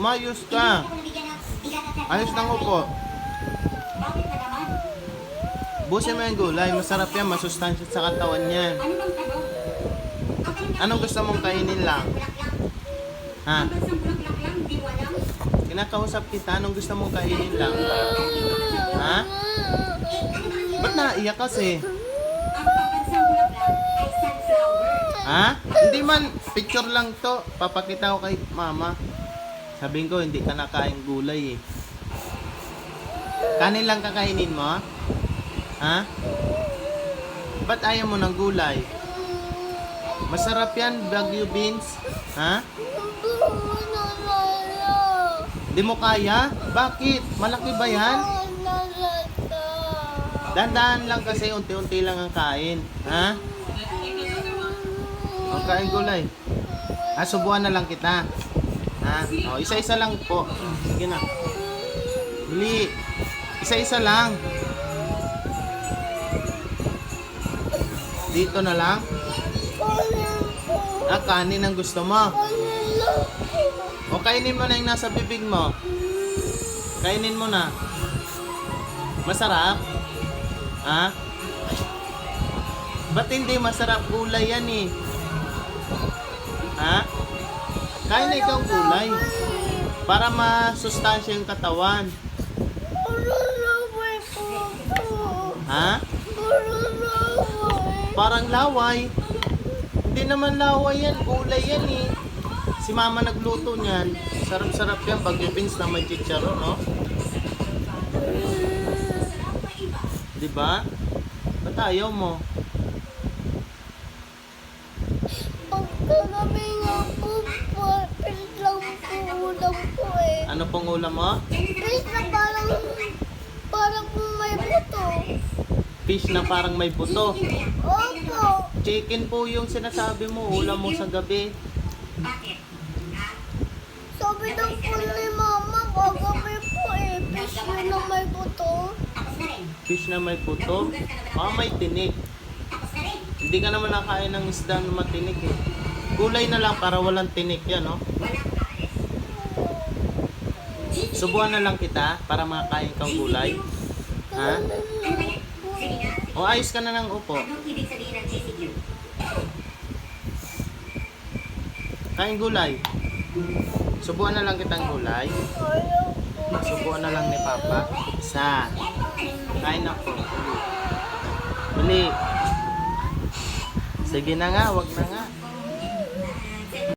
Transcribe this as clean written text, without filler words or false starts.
Mayos ka. Ayos lang upo. Busin mo yung gulay. Masarap yan. Masustansya sa katawan yan. Anong gusto mong kainin lang? Ha? Kinakausap kita. Anong gusto mong kainin lang? Ha? Ba't naiyak kasi? Ha? Hindi man. Picture lang to. Papakita ko kay mama. Sabihin ko, hindi ka nakain gulay eh. Kanin lang kakainin mo? Ha? Ba't ayaw mo ng gulay? Masarap yan, Baguio beans. Ha? Di mo kaya? Bakit? Malaki ba yan? Dandahan lang kasi, unti-unti lang ang kain. Ha? O, kain gulay. Subuhan na lang kita. Ha? O, isa-isa lang po. Sige na. Bili. Isa-isa lang. Dito na lang. Kanin ang gusto mo. O, kainin mo na yung nasa bibig mo. Kainin mo na. Masarap? Ha? Ba't hindi masarap? Gulay yan eh. Ha? Kain na ikaw gulay. Para masustansya yung katawan. Ha? Parang laway. Hindi naman laway yan. Gulay yan eh. Si mama nagluto niyan. Sarap-sarap yan. Baguio beans na may chicharon, no? Diba? Ba't ayaw mo? Pagkagabi nga po, fish lang po ulam po eh. Ano pong ulam mo? Fish na parang po may buto. Fish na parang may buto. Opo. Chicken po yung sinasabi mo. Ulam mo sa gabi. Sabi daw po ni mama, kagabi po eh. Fish na may buto. Fish na may puto? May tinik. Hindi ka naman nakain ng isda na matinik eh. Gulay na lang para walang tinik yan, no? Subuhan na lang kita para makakain kang gulay. Ha? O ayos ka na ng upo. Kain gulay. Subuhan na lang kitang gulay. Subuhan na lang ni Papa. Isa. Kain ako. Bili. Sige na nga, wag na nga.